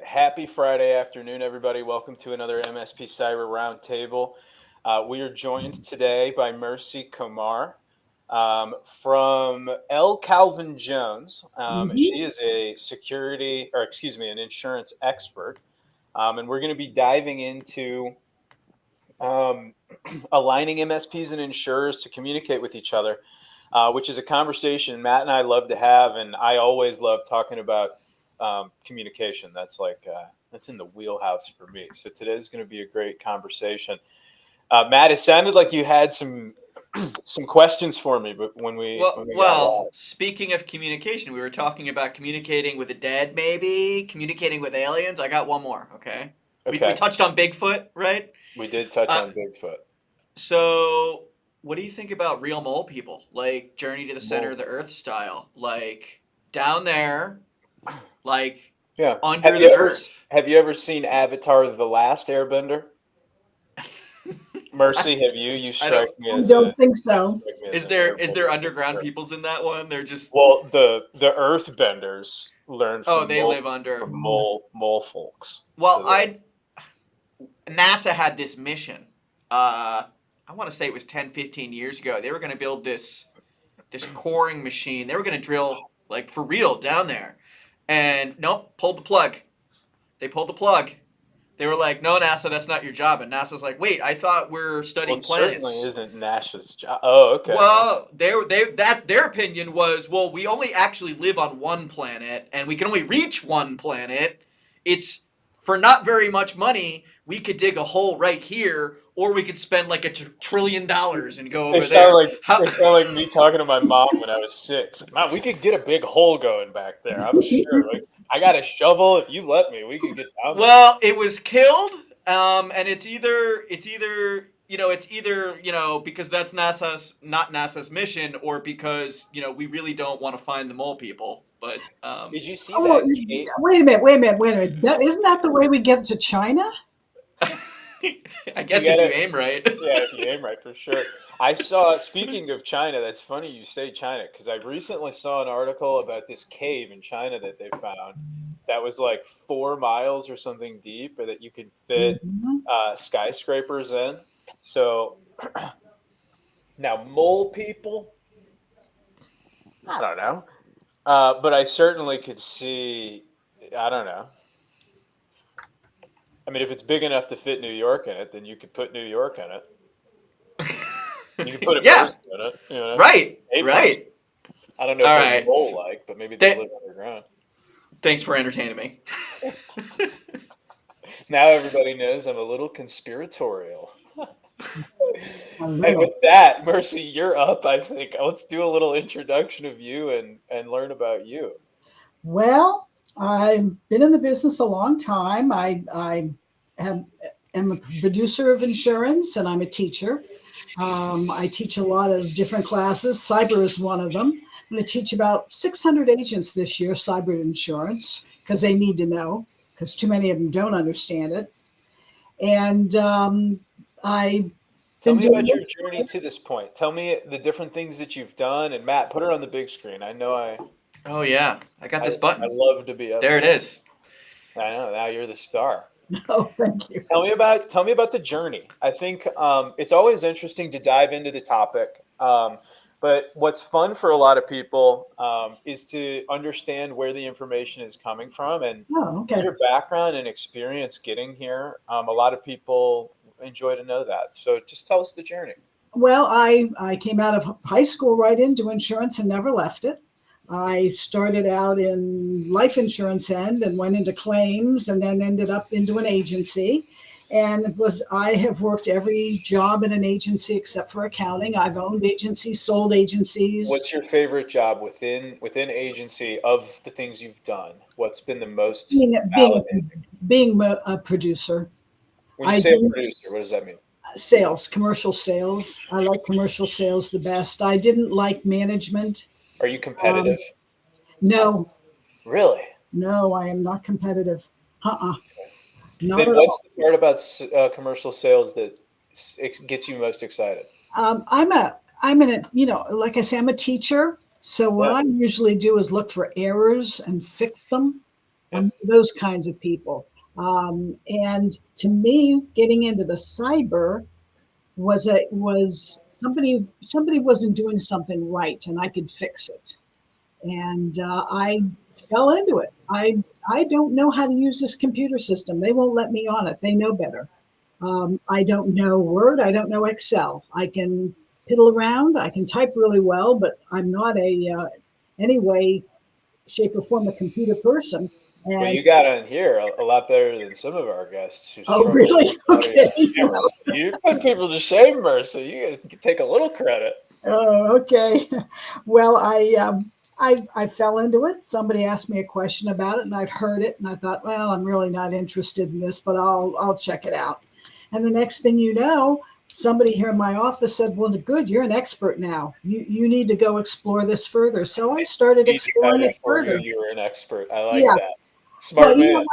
Happy Friday afternoon, everybody. Welcome to another MSP Cyber Roundtable. We are joined today by Mercy Komar from L. Calvin Jones. She is a an insurance expert. And we're going to be diving into aligning MSPs and insurers to communicate with each other, which is a conversation Matt and I love to have. And I always love talking about communication. That's in the wheelhouse for me. So today's going to be a great conversation. Matt, it sounded like you had some questions for me, but when we speaking of communication, we were talking about communicating with the dead, maybe communicating with aliens. I got one more. Okay. We touched on Bigfoot, right? We did touch on Bigfoot. So, what do you think about real mole people, like Journey to the Center of the Earth style, like down there, like under the earth? Have you ever seen Avatar: The Last Airbender? Mercy, have you? You strike me as I don't think so. Is there underground peoples in that one? They're just the Earthbenders learn. They live under mole folks. Well, NASA had this mission. I want to say it was 10, 15 years ago. They were going to build this coring machine. They were going to drill like for real down there, and nope, pulled the plug. They pulled the plug. They were like, "No, NASA, that's not your job." And NASA's like, "Wait, I thought we're studying planets." Certainly isn't NASA's job. Oh, okay. Well, their opinion was, well, we only actually live on one planet, and we can only reach one planet. It's for not very much money. We could dig a hole right here, or we could spend like $1 trillion and go over there. It sounded like me talking to my mom when I was 6. Mom, we could get a big hole going back there. I'm sure. I got a shovel. If you let me, we can get down there. Well, it was killed, and it's either because that's not NASA's mission, or because we really don't want to find the mole people. But did you see that? Wait a minute. Isn't that the way we get to China? I guess if you aim right. Yeah, if you aim right, for sure. I saw, speaking of China, that's funny you say China, because I recently saw an article about this cave in China that they found that was like 4 miles or something deep, or that you could fit skyscrapers in. So now mole people, I don't know. But I certainly could see, I don't know. I mean, if it's big enough to fit New York in it, then you could put New York in it. You could put a person in it. Right. I don't know what mole like, but maybe they live underground. Thanks for entertaining me. Now everybody knows I'm a little conspiratorial. And with that, Mercy, you're up, I think. Let's do a little introduction of you and learn about you. Well, I've been in the business a long time. I am a producer of insurance, and I'm a teacher. I teach a lot of different classes. Cyber is one of them. I'm going to teach about 600 agents this year, cyber insurance, because they need to know, because too many of them don't understand it. And Tell me about your journey to this point. Tell me the different things that you've done. And Matt, put it on the big screen. I know Oh yeah, I got this button. I love to be up there. It is. I know. Now you're the star. Oh, thank you. Tell me about the journey. I think it's always interesting to dive into the topic. But what's fun for a lot of people is to understand where the information is coming from, and your background and experience getting here. A lot of people enjoy to know that. So just tell us the journey. Well, I came out of high school right into insurance and never left it. I started out in life insurance end and went into claims, and then ended up into an agency. And I have worked every job in an agency except for accounting. I've owned agencies, sold agencies. What's your favorite job within agency of the things you've done? What's been the most being a producer. When you say a producer, what does that mean? Sales, commercial sales. I like commercial sales the best. I didn't like management. Are you competitive? No. Really? No, I am not competitive. Not then at what's all. the part about commercial sales that gets you most excited? I'm like I say, I'm a teacher. So what I usually do is look for errors and fix them. I'm those kinds of people. And to me, getting into the cyber was somebody wasn't doing something right, and I could fix it. And I fell into it. I don't know how to use this computer system. They won't let me on it. They know better. I don't know Word. I don't know Excel. I can piddle around. I can type really well, but I'm not any way, shape, or form a computer person. Well, And you got on here a lot better than some of our guests who oh, struggle really? with audio Okay. and cameras. You put people to shame, Mercer. You got to take a little credit. Oh, okay. Well, I fell into it. Somebody asked me a question about it, and I'd heard it, and I thought, well, I'm really not interested in this, but I'll check it out. And the next thing you know, somebody here in my office said, "Well, good, you're an expert now. You need to go explore this further." So I started Easy exploring credit it for you. further. You were an expert. I like Yeah. that. Well, Smart man.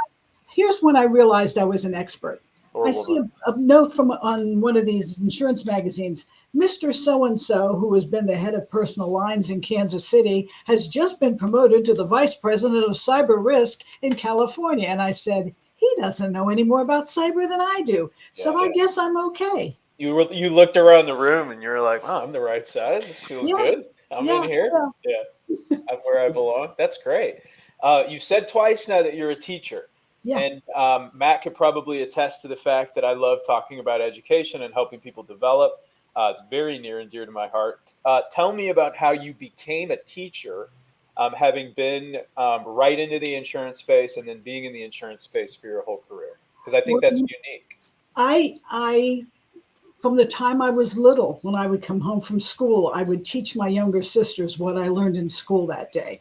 here's when I realized I was an expert. Or I see woman. a note from on one of these insurance magazines. Mr. So-and-so, who has been the head of personal lines in Kansas City, has just been promoted to the vice president of cyber risk in California. And I said, he doesn't know any more about cyber than I do. So Yeah. I guess I'm okay. You looked around the room and you were like, "Oh, I'm the right size. This feels Yeah, good. I'm in yeah, here. yeah. Yeah, I'm where I belong." That's great. You said twice now that you're a teacher, Yeah. and Matt could probably attest to the fact that I love talking about education and helping people develop. It's very near and dear to my heart. Tell me about how you became a teacher, having been right into the insurance space and then being in the insurance space for your whole career, because I think Well, that's unique. I from the time I was little, when I would come home from school, I would teach my younger sisters what I learned in school that day.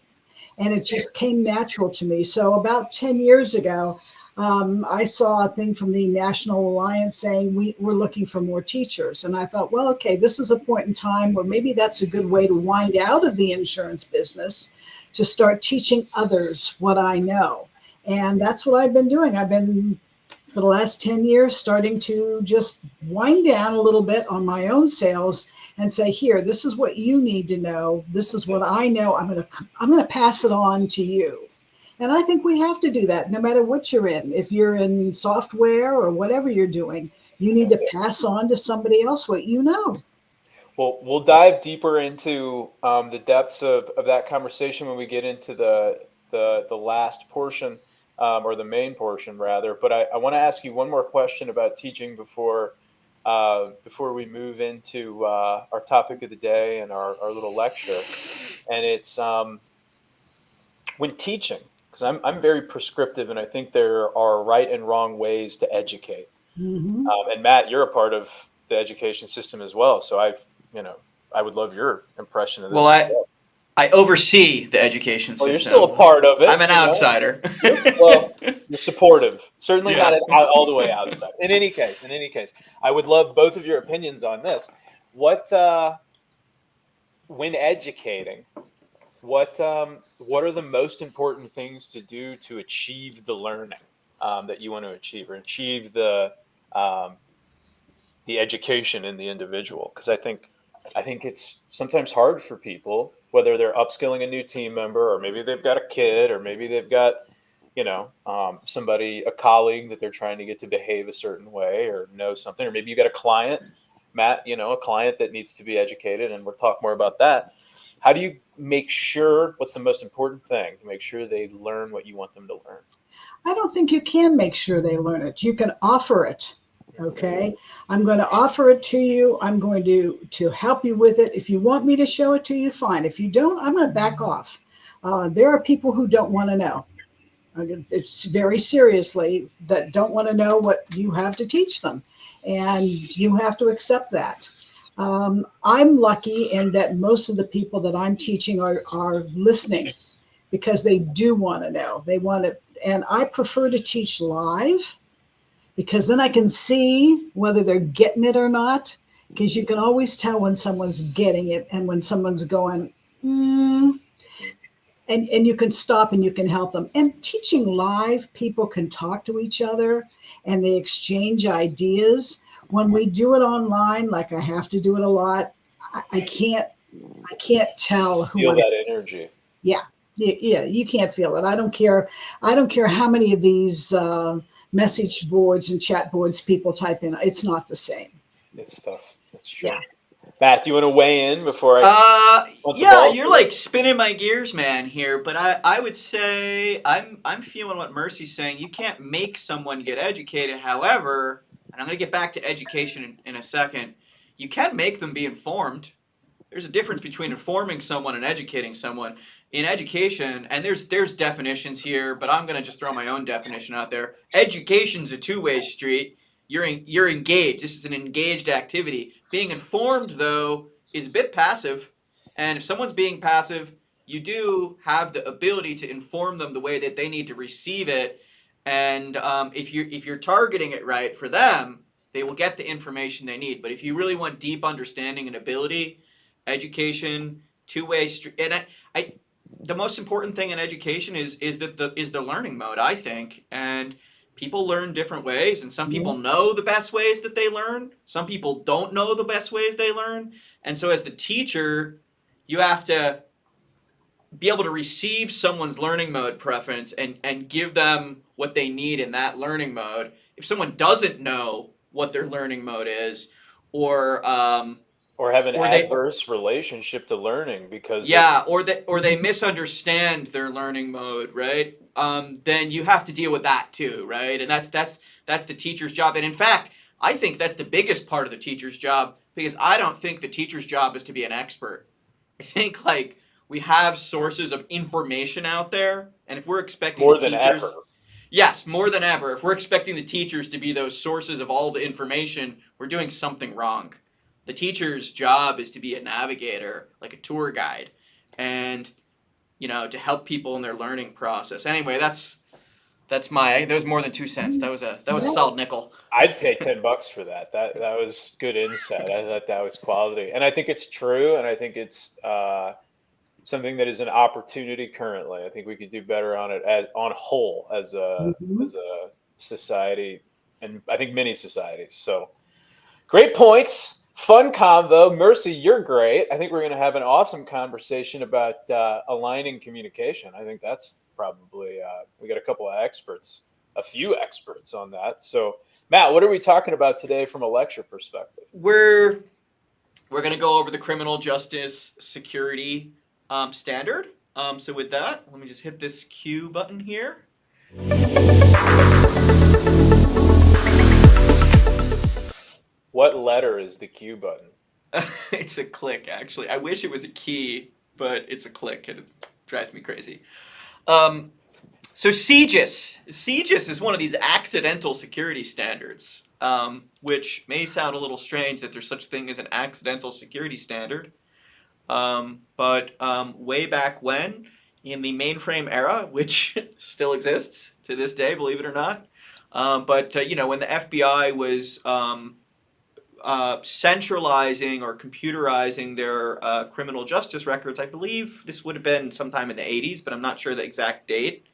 And it just came natural to me. So about 10 years ago, I saw a thing from the National Alliance saying we're looking for more teachers. And I thought, well, okay, this is a point in time where maybe that's a good way to wind out of the insurance business, to start teaching others what I know. And that's what I've been doing. I've been, for the last 10 years, starting to just wind down a little bit on my own sales and say, here, this is what you need to know. This is what I know. I'm going to pass it on to you. And I think we have to do that no matter what you're in. If you're in software or whatever you're doing, you need to pass on to somebody else what you know. Well, we'll dive deeper into the depths of that conversation when we get into the last portion, or the main portion rather. But I want to ask you one more question about teaching before we move into our topic of the day and our little lecture. And it's when teaching, because I'm very prescriptive, and I think there are right and wrong ways to educate. Mm-hmm. And Matt, you're a part of the education system as well, so you know, I would love your impression of Well, this as I well. I oversee the education Well, you're still system. a part of I'm it, an you know. outsider. Well, you're supportive, certainly not Yeah. all the way outside. In any case, I would love both of your opinions on this. What when educating, what are the most important things to do to achieve the learning that you want to achieve, or achieve um, the education in the individual? Because I think it's sometimes hard for people, whether they're upskilling a new team member, or maybe they've got a kid, or maybe they've got somebody, a colleague that they're trying to get to behave a certain way or know something, or maybe you got a client, Matt, a client that needs to be educated, and we'll talk more about that. How do you make sure, what's the most important thing to make sure they learn what you want them to learn? I don't think you can make sure they learn it. You can offer it. Okay. I'm going to offer it to you. I'm going to help you with it. If you want me to show it to you, fine. If you don't, I'm going to back off. There are people who don't want to know. It's very seriously, that don't want to know what you have to teach them. And you have to accept that. I'm lucky in that most of the people that I'm teaching are listening, because they do want to know. They want to, and I prefer to teach live, because then I can see whether they're getting it or not. Because you can always tell when someone's getting it and when someone's going, and you can stop and you can help them. And teaching live, people can talk to each other and they exchange ideas. When we do it online, like I have to do it a lot, I can't tell who Feel I, that energy. yeah. Yeah, you can't feel it. I don't care. I don't care how many of these message boards and chat boards people type in. It's not the same. It's tough. That's true. Yeah. Matt, do you want to weigh in before I punt the Yeah, ball you're to like spinning my gears, man, here. But I would say I'm feeling what Mercy's saying. You can't make someone get educated. However, and I'm gonna get back to education in a second. You can make them be informed. There's a difference between informing someone and educating someone. In education, and there's definitions here, but I'm gonna just throw my own definition out there. Education's a two-way street. You're engaged. This is an engaged activity. Being informed, though, is a bit passive. And if someone's being passive, you do have the ability to inform them the way that they need to receive it. And if you're targeting it right for them, they will get the information they need. But if you really want deep understanding and ability, education, two-way street, and I the most important thing in education is the learning mode, I think. And people learn different ways, and some people know the best ways that they learn. Some people don't know the best ways they learn. And so as the teacher, you have to be able to receive someone's learning mode preference and give them what they need in that learning mode. If someone doesn't know what their learning mode is, or have an or they- adverse relationship to learning because yeah, or they misunderstand their learning mode, right? Then you have to deal with that too, right? And that's the teacher's job. And in fact, I think that's the biggest part of the teacher's job, because I don't think the teacher's job is to be an expert. I think like we have sources of information out there, and if we're expecting more the than teachers, ever. yes, more than ever, if we're expecting the teachers to be those sources of all the information, we're doing something wrong. The teacher's job is to be a navigator, like a tour guide, and to help people in their learning process. Anyway, that was more than 2 cents. That was a solid nickel. I'd pay $10 for that. That was good insight. I thought that was quality, and I think it's true, and I think it's something that is an opportunity currently. I think we could do better on it on whole as a society, and I think many societies. So great points. Fun convo. Mercy, you're great. I think we're going to have an awesome conversation about aligning communication. I think that's probably, we got a few experts on that. So, Matt, what are we talking about today from a lecture perspective? We're going to go over the criminal justice security standard. So with that, let me just hit this Q button here. What letter is the Q button? It's a click, actually. I wish it was a key, but it's a click, and it drives me crazy. So CJIS is one of these accidental security standards, which may sound a little strange that there's such a thing as an accidental security standard. But way back when, in the mainframe era, which still exists to this day, believe it or not, but when the FBI was centralizing or computerizing their criminal justice records, I believe this would have been sometime in the 80s, but I'm not sure the exact date.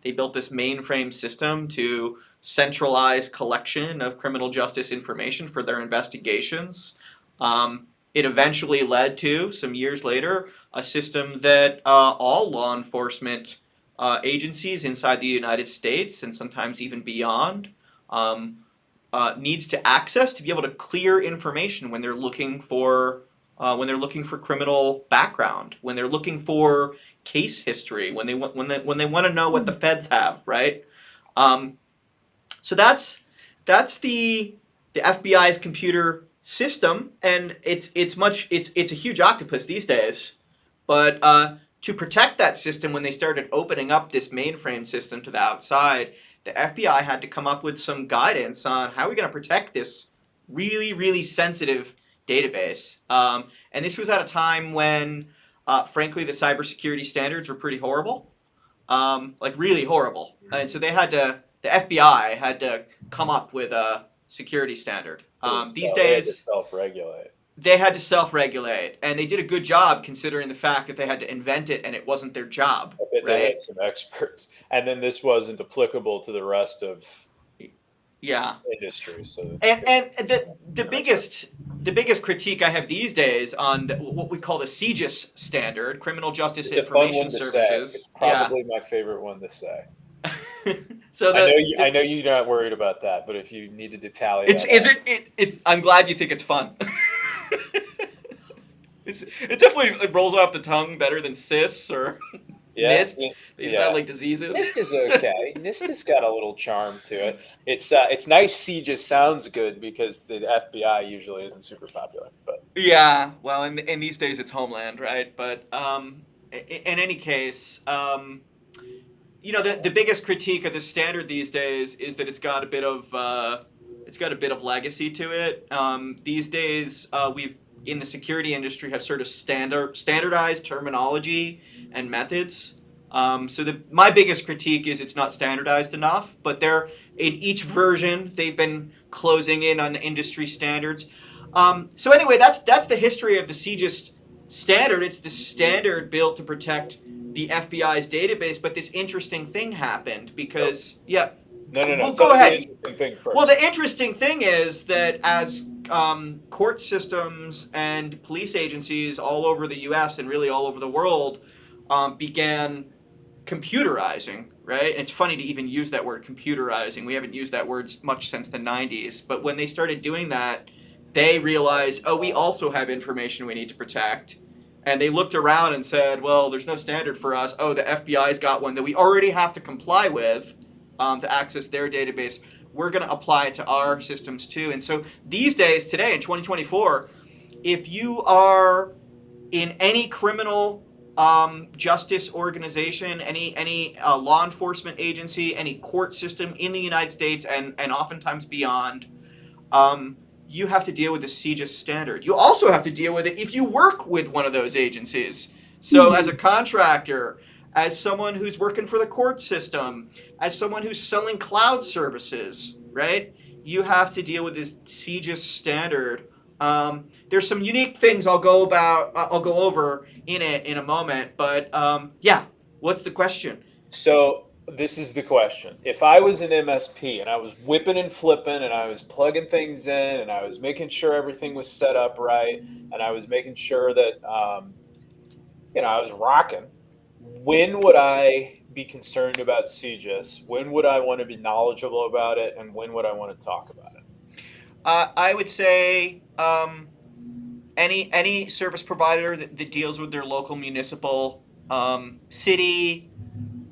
They built this mainframe system to centralize collection of criminal justice information for their investigations. It eventually led to, some years later, a system that all law enforcement agencies inside the United States, and sometimes even beyond, needs to access to be able to clear information when they're looking for criminal background, when they're looking for case history, when they want to know what the feds have, right? So that's the FBI's computer system, and it's a huge octopus these days. But to protect that system, when they started opening up this mainframe system to the outside, the FBI had to come up with some guidance on how are we going to protect this really, really sensitive database. And this was at a time when, frankly, the cybersecurity standards were pretty horrible, like really horrible. And so the FBI had to come up with a security standard. These days, they had to self-regulate, and they did a good job considering the fact that they had to invent it and it wasn't their job. I bet they had some experts, and then this wasn't applicable to the rest of industry. So and the the biggest critique I have these days on what we call the CJIS standard, Criminal Justice It's a fun Information one to say. Services. It's probably my favorite one to say. So I know you're not worried about that, but if you needed to tally it's I'm glad you think it's fun. It definitely rolls off the tongue better than CIS or NIST. They sound like diseases. NIST is okay. NIST has got a little charm to it. It's nice. CJIS sounds good because the FBI usually isn't super popular. But yeah, well, in these days it's Homeland, right? But in any case, you know, the biggest critique of the standard these days is that it's got a bit of legacy to it. These days, we've in the security industry have sort of standardized terminology and methods. So my biggest critique is it's not standardized enough, but they're in each version they've been closing in on the industry standards. So anyway, that's the history of the CJIS standard. It's the standard built to protect the FBI's database, but this interesting thing happened because No. Well, go ahead. The thing first. Well, the interesting thing is that as court systems and police agencies all over the U.S. and really all over the world began computerizing, right? And it's funny to even use that word, computerizing. We haven't used that word much since the 90s. But when they started doing that, they realized, oh, we also have information we need to protect. And they looked around and said, well, there's no standard for us. Oh, the FBI's got one that we already have to comply with to access their database. We're going to apply it to our systems too. And so these days, today in 2024, if you are in any criminal justice organization, any law enforcement agency, any court system in the United States and oftentimes beyond, you have to deal with the CJIS standard. You also have to deal with it if you work with one of those agencies. So as a contractor, as someone who's working for the court system, as someone who's selling cloud services, right? You have to deal with this CJIS standard. There's some unique things I'll go over in it in a moment, but yeah, what's the question? So this is the question. If I was an MSP and I was whipping and flipping and I was plugging things in and I was making sure everything was set up right and I was making sure that I was rocking, when would I be concerned about CJIS? When would I want to be knowledgeable about it, and when would I want to talk about it? I would say any service provider that deals with their local municipal city,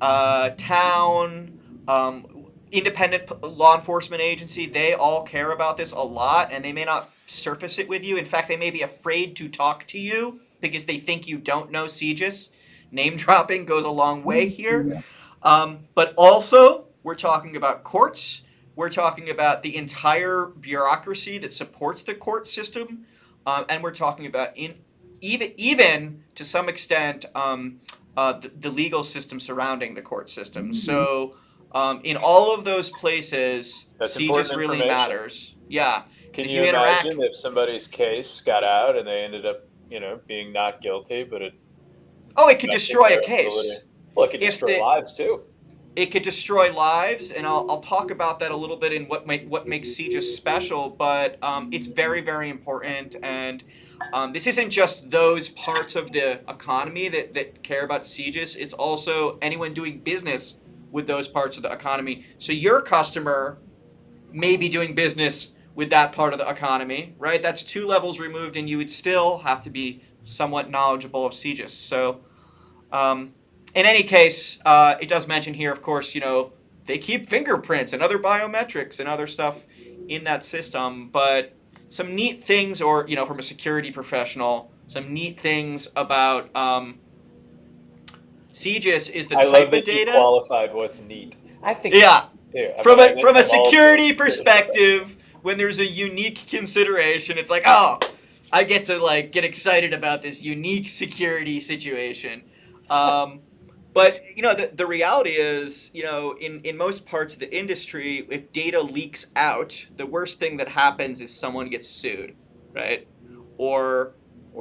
town, independent law enforcement agency, they all care about this a lot, and they may not surface it with you. In fact, they may be afraid to talk to you because they think you don't know CJIS. Name dropping goes a long way here. But also, we're talking about courts. We're talking about the entire bureaucracy that supports the court system. And we're talking about even to some extent the legal system surrounding the court system. So in all of those places, CJIS really matters. Yeah. Can you imagine if somebody's case got out and they ended up, being not guilty, but it could destroy a case. Well, it could destroy lives too. It could destroy lives, and I'll talk about that a little bit in what makes CJIS special. But it's very, very important, and this isn't just those parts of the economy that care about CJIS. It's also anyone doing business with those parts of the economy. So your customer may be doing business with that part of the economy, right? That's 2 levels removed, and you would still have to be somewhat knowledgeable of CJIS. So in any case, it does mention here, of course, they keep fingerprints and other biometrics and other stuff in that system. But some neat things, or, from a security professional, some neat things about CJIS is the type of data. You qualified what's neat. I think. Yeah. From a security perspective, when there's a unique consideration, it's like, oh, I get to get excited about this unique security situation. But the reality is, in most parts of the industry, if data leaks out, the worst thing that happens is someone gets sued, right? Or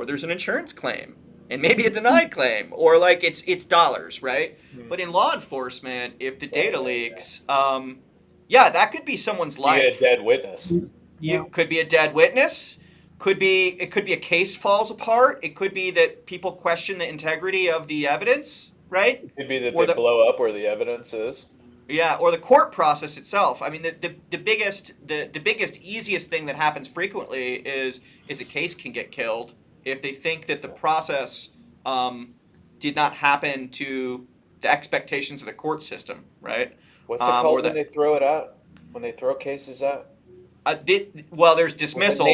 there's an insurance claim, and maybe a denied claim, or it's dollars, right? But in law enforcement, if the data leaks, that could be someone's life. You get a dead witness. You could be a dead witness. It could be a case falls apart. It could be that people question the integrity of the evidence, right? It could be that Or they blow up where the evidence is. Yeah, or the court process itself. I mean, the biggest, easiest thing that happens frequently is a case can get killed if they think that the process did not happen to the expectations of the court system, right? What's it called when they throw it out? When they throw cases out? Well, there's dismissal,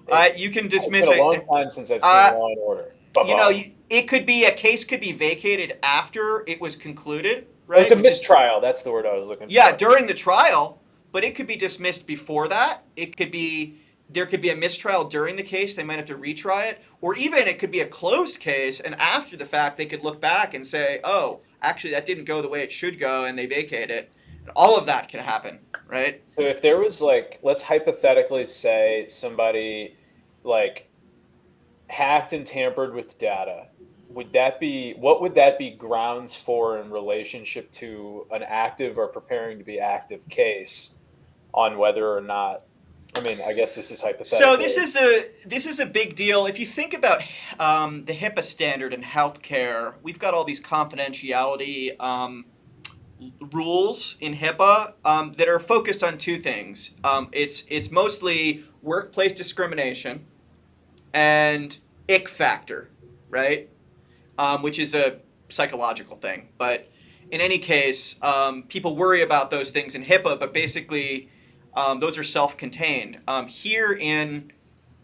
but you can dismiss it. It's been a long time since I've seen Law and Order. You know, a case could be vacated after it was concluded, right? Oh, it's a mistrial. That's the word I was looking for. Yeah, during the trial, but it could be dismissed before that. There could be a mistrial during the case. They might have to retry it. Or even it could be a closed case, and after the fact, they could look back and say, oh, actually, that didn't go the way it should go, and they vacate it. All of that can happen, right? So if there was, like, let's hypothetically say somebody, like, hacked and tampered with data, what would that be grounds for in relationship to an active or preparing to be active case on whether or not, I mean, I guess this is hypothetical. So this is a big deal. If you think about the HIPAA standard in healthcare, we've got all these confidentiality rules in HIPAA that are focused on two things. It's mostly workplace discrimination and ick factor, right? Which is a psychological thing. But in any case, people worry about those things in HIPAA, but basically those are self-contained. Here in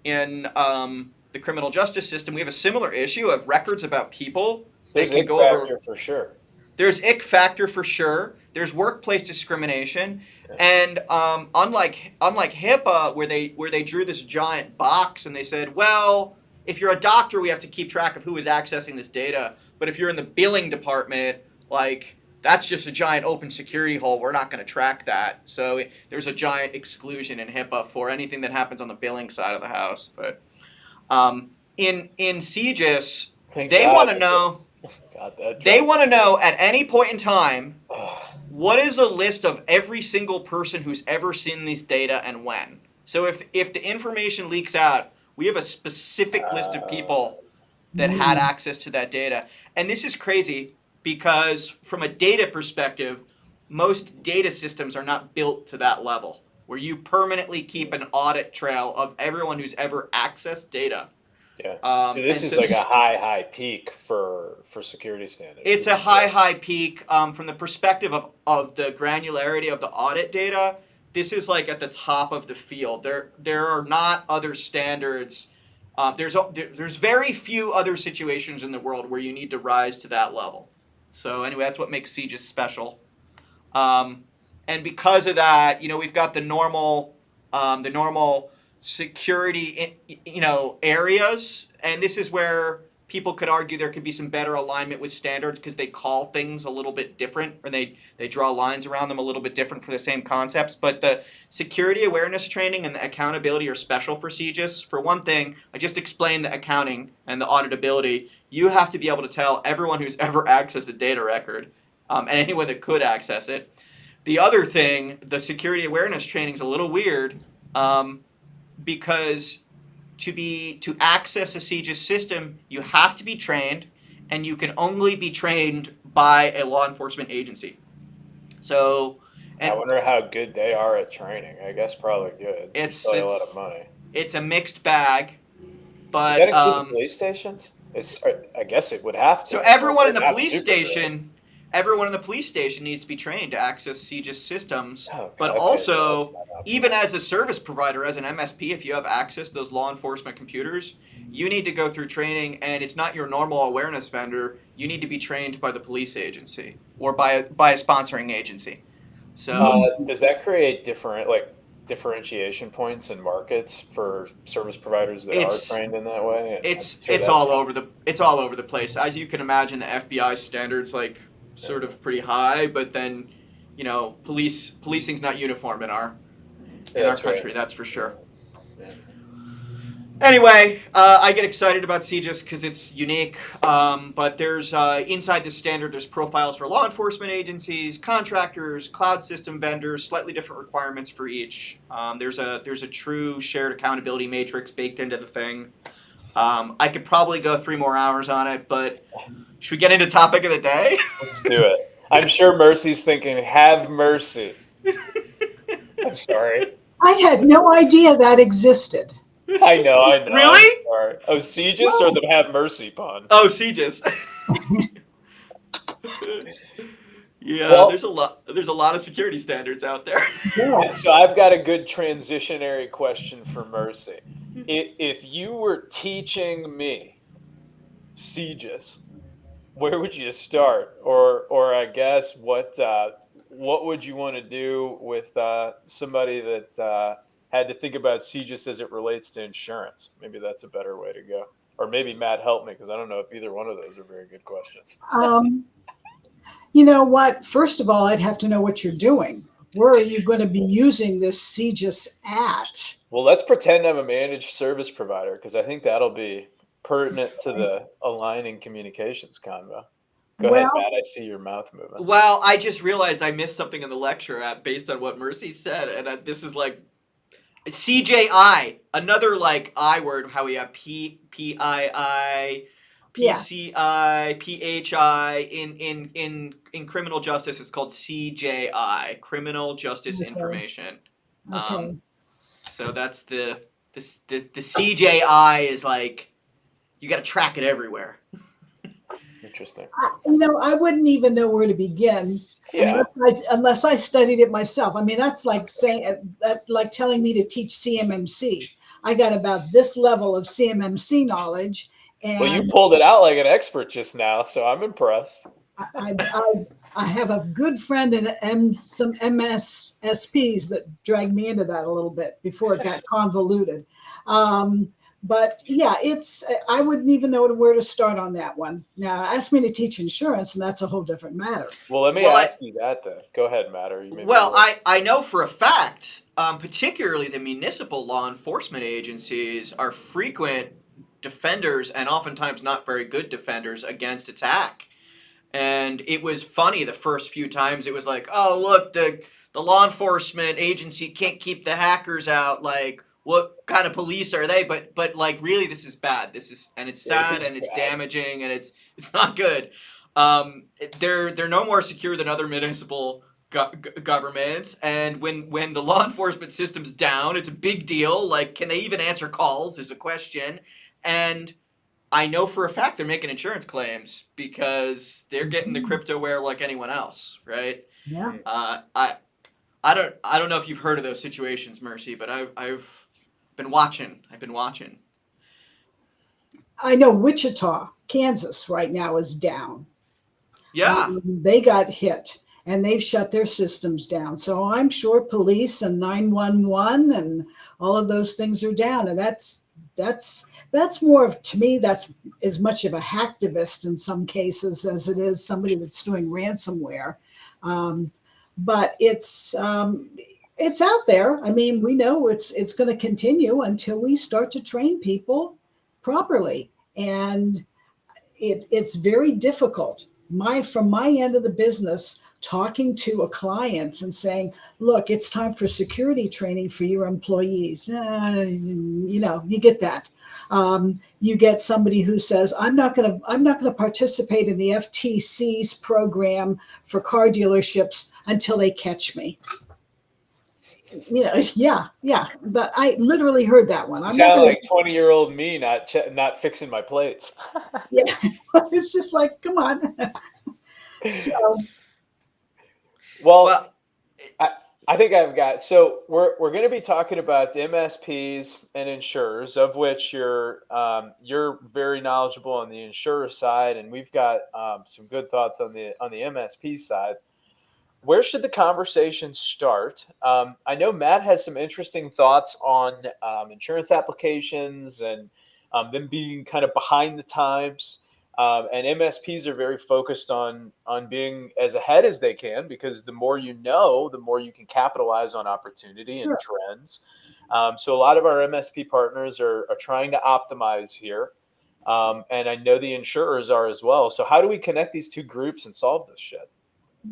the criminal justice system, we have a similar issue of records about people. There's ick factor for sure. There's ick factor for sure. There's workplace discrimination, and unlike HIPAA, where they drew this giant box and they said, well, if you're a doctor, we have to keep track of who is accessing this data. But if you're in the billing department, like, that's just a giant open security hole. We're not going to track that. So there's a giant exclusion in HIPAA for anything that happens on the billing side of the house. But in CJIS, they want to know. They want to know at any point in time, what is a list of every single person who's ever seen these data and when. So if the information leaks out, we have a specific list of people that had access to that data. And this is crazy because from a data perspective, most data systems are not built to that level, where you permanently keep an audit trail of everyone who's ever accessed data. Yeah. So this is like a high peak for security standards. It's a high peak from the perspective of the granularity of the audit data. This is like at the top of the field. There are not other standards. There's very few other situations in the world where you need to rise to that level. So anyway, that's what makes CJIS special. And because of that, we've got the normal security, areas, and this is where people could argue there could be some better alignment with standards because they call things a little bit different, or they draw lines around them a little bit different for the same concepts. But the security awareness training and the accountability are special for CJIS. For one thing, I just explained the accounting and the auditability. You have to be able to tell everyone who's ever accessed a data record, and anyone that could access it. The other thing, the security awareness training is a little weird, because to access a CJIS system, you have to be trained, and you can only be trained by a law enforcement agency. So, I wonder how good they are at training. I guess probably good. It's probably a lot of money. It's a mixed bag, but does that include police stations? I guess it would have to. So everyone in the police station. Everyone in the police station needs to be trained to access CJIS systems, but also, even as a service provider, as an MSP, if you have access to those law enforcement computers, you need to go through training, and it's not your normal awareness vendor. You need to be trained by the police agency or by a sponsoring agency. So does that create differentiation points in markets for service providers that are trained in that way? It's all over the place. As you can imagine, the FBI standards sort of pretty high, but then policing's not uniform in our country. Right. That's for sure. Anyway, I get excited about CJIS because it's unique. But there's inside the standard, there's profiles for law enforcement agencies, contractors, cloud system vendors, slightly different requirements for each. There's a true shared accountability matrix baked into the thing. I could probably go 3 more hours on it, but should we get into topic of the day? Let's do it. I'm sure Mercy's thinking, have mercy. I'm sorry. I had no idea that existed. I know. Really? I'm sorry. Oh, CJIS or the have mercy pun? Oh, CJIS. Yeah, Well- there's a lot of security standards out there. Yeah. So I've got a good transitionary question for Mercy. If you were teaching me CJIS, where would you start? Or I guess what would you want to do with somebody that had to think about CJIS as it relates to insurance? Maybe that's a better way to go. Or maybe Matt, help me, because I don't know if either one of those are very good questions. You know what? First of all, I'd have to know what you're doing. Where are you going to be using this CJIS at? Well, let's pretend I'm a managed service provider, because I think that'll be pertinent to the aligning communications convo. Go ahead, Matt. I see your mouth moving. Well, I just realized I missed something in the lecture based on what Mercy said, and this is like CJI, another like I word. How we have PII, PCI, PHI in criminal justice. It's called CJI, Criminal Justice Information. Okay. So that's the CJI is like you got to track it everywhere. Interesting. I wouldn't even know where to begin unless I studied it myself. I mean, that's like saying like telling me to teach CMMC. I got about this level of CMMC knowledge. And well, you pulled it out like an expert just now, so I'm impressed. I have a good friend and some MSPs that dragged me into that a little bit before it got convoluted. But yeah, I wouldn't even know where to start on that one. Now, ask me to teach insurance, and that's a whole different matter. Well, let me ask you that then. Go ahead, Matt. I know for a fact, particularly the municipal law enforcement agencies are frequent defenders and oftentimes not very good defenders against attack. And it was funny the first few times. It was like, oh, look, the law enforcement agency can't keep the hackers out. Like, what kind of police are they? But like, really, this is bad. And it's sad and it's damaging and it's not good. They're no more secure than other municipal governments. And when the law enforcement system's down, it's a big deal. Like, can they even answer calls is a question. And I know for a fact they're making insurance claims because they're getting the cryptoware like anyone else, right? Yeah. I don't know if you've heard of those situations, Mercy, but I've been watching. I know Wichita, Kansas right now is down. Yeah. They got hit and they've shut their systems down. So I'm sure police and 911 and all of those things are down. And that's more of, to me, that's as much of a hacktivist in some cases as it is somebody that's doing ransomware. But it's out there. I mean, we know it's going to continue until we start to train people properly. And it's very difficult. From my end of the business, talking to a client and saying, look, it's time for security training for your employees. You get that. You get somebody who says, I'm not going to participate in the FTC's program for car dealerships until they catch me. Yeah. But I literally heard that one. You sound like 20-year-old me not fixing my plates. Yeah, it's just like, come on. So, well, I think I've got. So we're going to be talking about the MSPs and insurers, of which you're very knowledgeable on the insurer side, and we've got some good thoughts on the MSP side. Where should the conversation start? I know Matt has some interesting thoughts on insurance applications and them being kind of behind the times. And MSPs are very focused on being as ahead as they can, because the more you know, the more you can capitalize on opportunity and trends. So a lot of our MSP partners are trying to optimize here. And I know the insurers are as well. So how do we connect these two groups and solve this shit?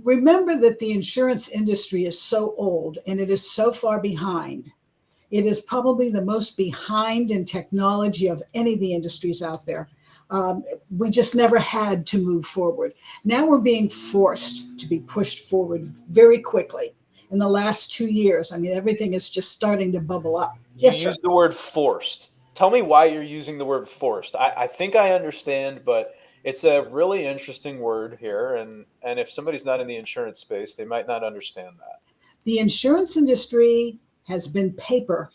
Remember that the insurance industry is so old and it is so far behind. It is probably the most behind in technology of any of the industries out there. We just never had to move forward. Now we're being forced to be pushed forward very quickly. In the last 2 years, I mean, everything is just starting to bubble up. You Yes, sir. use the word forced. Tell me why you're using the word forced. I think I understand, but it's a really interesting word here. And if somebody's not in the insurance space, they might not understand that. The insurance industry has been paper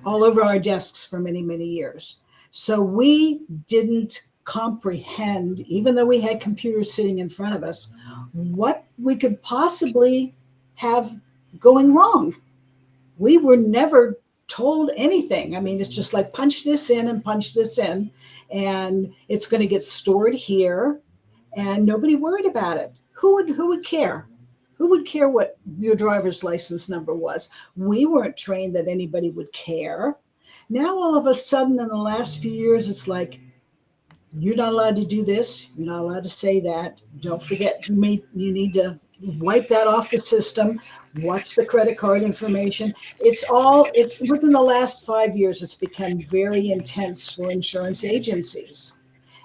all over our desks for many, many years. So we didn't comprehend, even though we had computers sitting in front of us, what we could possibly have going wrong. We were never told anything. I mean, it's just like punch this in and punch this in, and it's going to get stored here, and nobody worried about it. Who would care? Who would care what your driver's license number was? We weren't trained that anybody would care. Now, all of a sudden, in the last few years, it's like, you're not allowed to do this. You're not allowed to say that. Don't forget, you need to wipe that off the system. Watch the credit card information. It's within the last 5 years, it's become very intense for insurance agencies.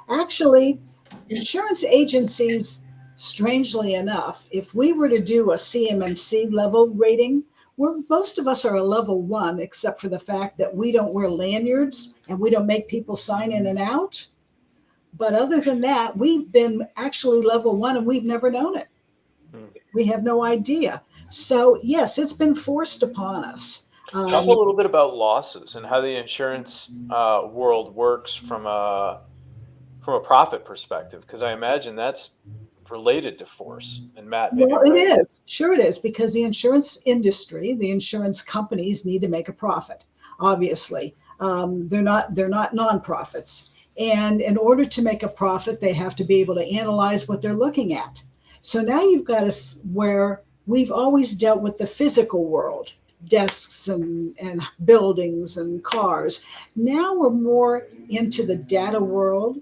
Actually, insurance agencies, strangely enough, if we were to do a CMMC level rating, most of us are a level 1, except for the fact that we don't wear lanyards and we don't make people sign in and out. But other than that, we've been actually level 1 and we've never known it. We have no idea. So yes, it's been forced upon us. Talk a little bit about losses and how the insurance world works from a profit perspective, because I imagine that's related to force. And Matt, maybe well, it is. Sure, it is, because the insurance industry, the insurance companies need to make a profit. Obviously, they're not nonprofits, and in order to make a profit, they have to be able to analyze what they're looking at. So now you've got us where we've always dealt with the physical world, desks and buildings and cars. Now we're more into the data world.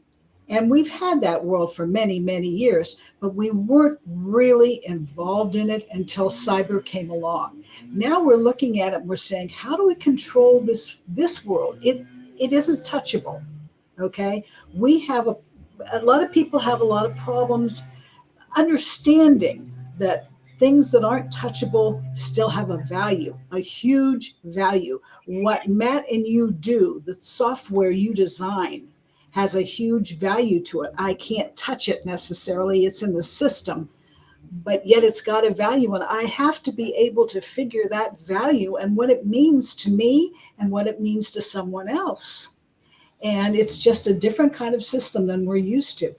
And we've had that world for many, many years, but we weren't really involved in it until cyber came along. Now we're looking at it and we're saying, how do we control this world? It isn't touchable, okay? We have a lot of people have a lot of problems understanding that things that aren't touchable still have a value, a huge value. What Matt and you do, the software you design, has a huge value to it. I can't touch it necessarily. It's in the system, but yet it's got a value. And I have to be able to figure that value and what it means to me and what it means to someone else. And it's just a different kind of system than we're used to.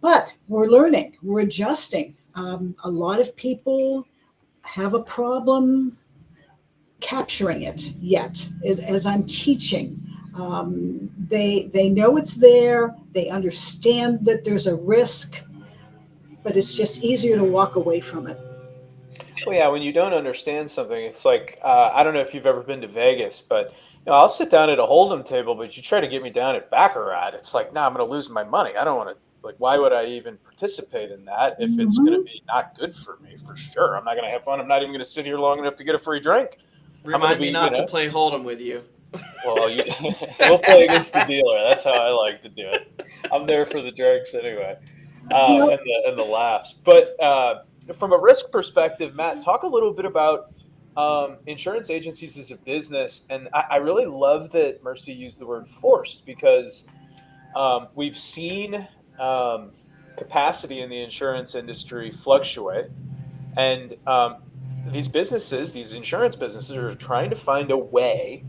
But we're learning, we're adjusting. A lot of people have a problem capturing it yet. As I'm teaching, they know it's there, they understand that there's a risk, but it's just easier to walk away from it. Well, yeah, when you don't understand something, it's like, I don't know if you've ever been to Vegas, but I'll sit down at a hold'em table, but you try to get me down at baccarat, it's like, nah, I'm going to lose my money. I don't want to, like, why would I even participate in that if it's going to be not good for me? For sure. I'm not going to have fun. I'm not even going to sit here long enough to get a free drink. Remind me not to play hold'em with you. Well, we'll play against the dealer. That's how I like to do it. I'm there for the drinks anyway, and the laughs. But from a risk perspective, Matt, talk a little bit about insurance agencies as a business. And I really love that Mercy used the word forced, because we've seen capacity in the insurance industry fluctuate. And these insurance businesses are trying to find a way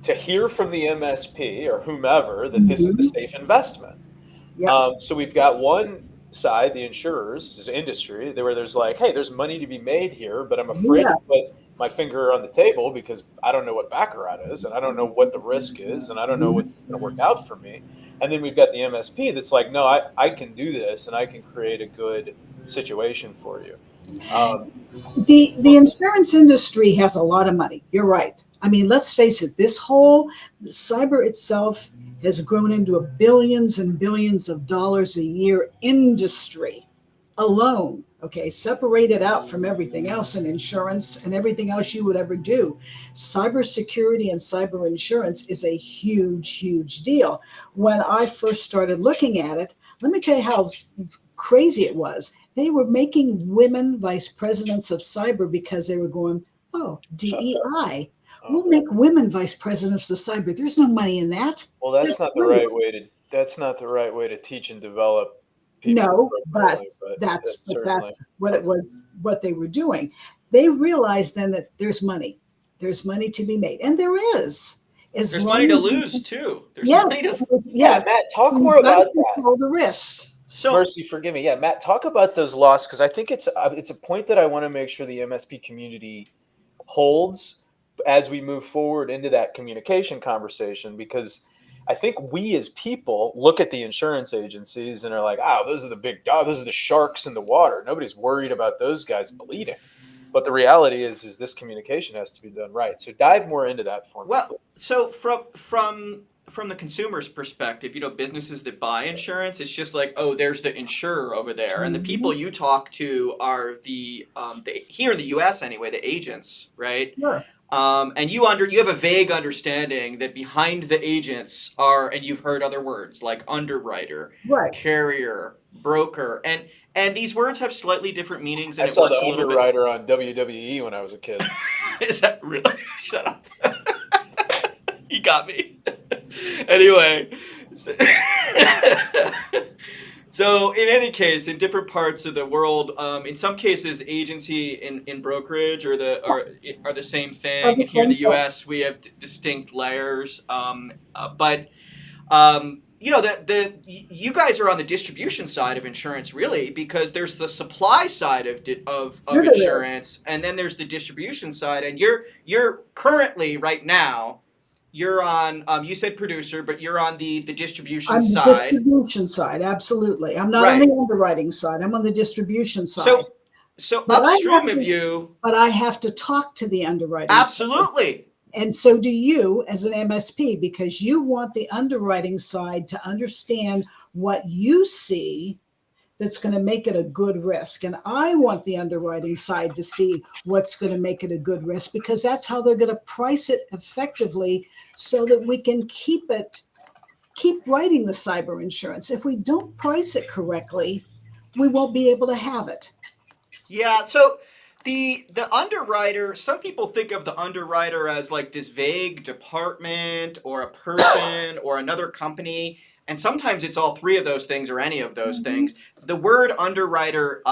to hear from the MSP or whomever that this is a safe investment. Yep. So we've got one side, the insurers, this industry, where there's like, hey, there's money to be made here, but I'm afraid to put my finger on the table because I don't know what baccarat is, and I don't know what the risk is, and I don't know what's going to work out for me. And then we've got the MSP that's like, no, I can do this, and I can create a good situation for you. Um, The insurance industry has a lot of money. You're right. I mean, let's face it, this whole cyber itself has grown into a billions and billions of dollars a year industry alone. Okay, separated out from everything else in insurance and everything else you would ever do. Cybersecurity and cyber insurance is a huge, huge deal. When I first started looking at it, let me tell you how crazy it was. They were making women vice presidents of cyber because they were going, oh, DEI. We'll make women vice presidents of cyber. There's no money in that. well, that's not the right way to. That's not the right way to teach and develop people No, but appropriately. But that's certainly what it was, what they were doing. They realized then that there's money. There's money to be made. And there is. As There's long money to as lose too. There's yes, money to. yes. Matt, talk more You've got to about that. control the risk. So Mercy, forgive me. Yeah, Matt, talk about those laws because I think it's a point that I want to make sure the MSP community holds as we move forward into that communication conversation, because I think we as people look at the insurance agencies and are like, oh, those are the big dogs, those are the sharks in the water. Nobody's worried about those guys bleeding. But the reality is this communication has to be done right. So dive more into that for me. well, Please. so from the consumer's perspective, businesses that buy insurance, it's just like, oh, there's the insurer over there, and the people you talk to are the here in the U.S. anyway, the agents, right? Sure. And you have a vague understanding that behind the agents are, and you've heard other words like underwriter, Right. carrier, broker, and these words have slightly different meanings, and I it saw works the a little bit. underwriter on WWE when I was a kid. Is that really? Shut up. You got me. Anyway. So in any case, in different parts of the world, in some cases, agency and brokerage are the same thing. Here in the U.S., we have distinct layers. You guys are on the distribution side of insurance, really, because there's the supply side of Sure there is. insurance, and then there's the distribution side. And you're currently right now. You're on. You said producer, but you're on the distribution I'm the side. distribution side, absolutely. I'm not Right. on the underwriting side. I'm on the distribution side. So But I upstream have of to- you, But I have to talk to the underwriting side. absolutely. And so do you as an MSP, because you want the underwriting side to understand what you see that's going to make it a good risk. And I want the underwriting side to see what's going to make it a good risk, because that's how they're going to price it effectively so that we can keep writing the cyber insurance. If we don't price it correctly, we won't be able to have it. Yeah, so the underwriter, some people think of the underwriter as like this vague department or a person or another company, and sometimes it's all three of those things or any of those things. The word underwriter,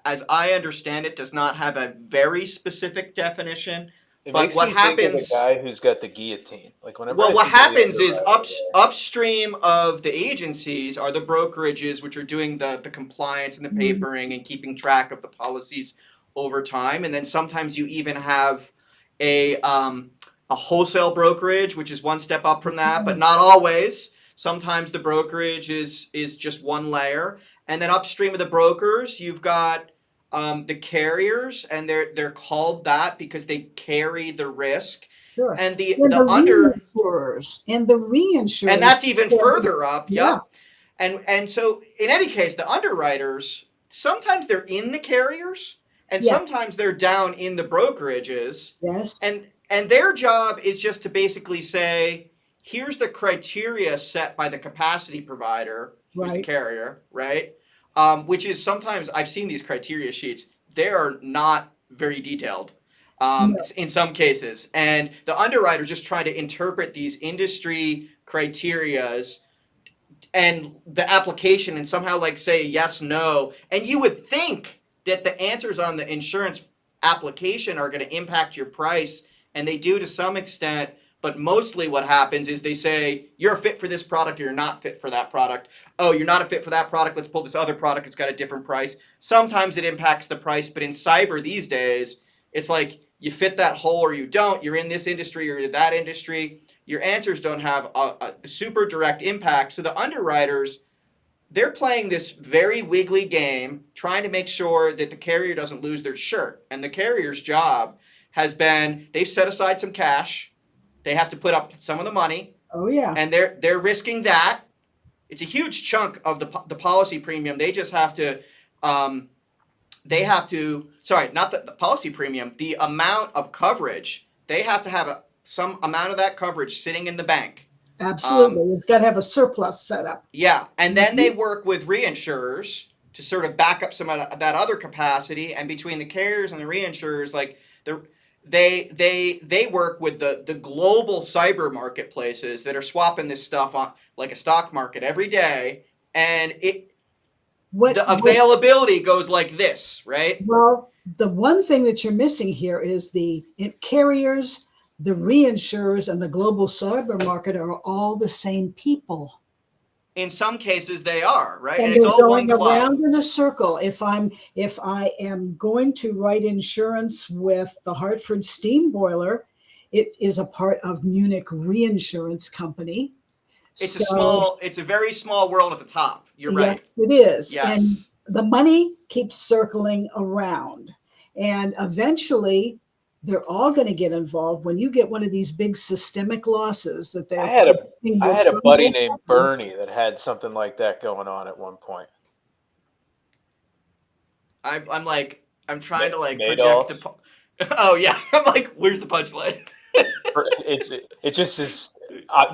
as I understand it, does not have a very specific definition. It But makes what me think of happens- the guy who's got the guillotine. Like whenever Well, I what think of the happens is underwriter, upstream of the agencies are the brokerages, which are doing the compliance and the papering and keeping track of the policies over time. And then sometimes you even have a wholesale brokerage, which is one step up from that, but not always. Sometimes the brokerage is just one layer. And then upstream of the brokers, you've got the carriers, and they're called that because they carry the risk. Sure. And the reinsurers and the reinsurers. and that's even further up. Yeah. Yep. And so in any case, the underwriters, sometimes they're in the carriers and Yeah. sometimes they're down in the brokerages. Yes. And their job is just to basically say, here's the criteria set by the capacity provider, who's the Right. carrier, right? Which is sometimes, I've seen these criteria sheets, they are not very detailed in some cases. And the underwriter's just trying to interpret these industry criterias and the application and somehow like say yes, no. And you would think that the answers on the insurance application are going to impact your price, and they do to some extent. But mostly what happens is they say, you're a fit for this product or you're not fit for that product. Oh, you're not a fit for that product. Let's pull this other product. It's got a different price. Sometimes it impacts the price. But in cyber these days, it's like you fit that hole or you don't. You're in this industry or you're that industry. Your answers don't have a super direct impact. So the underwriters, they're playing this very wiggly game, trying to make sure that the carrier doesn't lose their shirt. And the carrier's job has been, they've set aside some cash. They have to put up some of the money. Oh yeah. And they're risking that. It's a huge chunk of the policy premium. They just have to, sorry, not the policy premium, the amount of coverage. They have to have some amount of that coverage sitting in the bank. Absolutely. You've got to have a surplus set up. Yeah. And then they work with reinsurers to sort of back up some of that other capacity. And between the carriers and the reinsurers, like they work with the global cyber marketplaces that are swapping this stuff on like a stock market every day. And the availability goes like this, right? Well, the one thing that you're missing here is the carriers, the reinsurers, and the global cyber market are all the same people. In some cases, they are, right? And it's they're all going one club. around in a circle. If I am going to write insurance with the Hartford steam boiler, it is a part of Munich Reinsurance Company. It's a very small world at the top. You're right. Yes, it is. Yes. And the money keeps circling around. And eventually they're all going to get involved when you get one of these big systemic losses that they're. I had a buddy named Bernie that had something like that going on at one point. I'm trying to like Madoff. project oh yeah. I'm like, where's the punchline? It just is.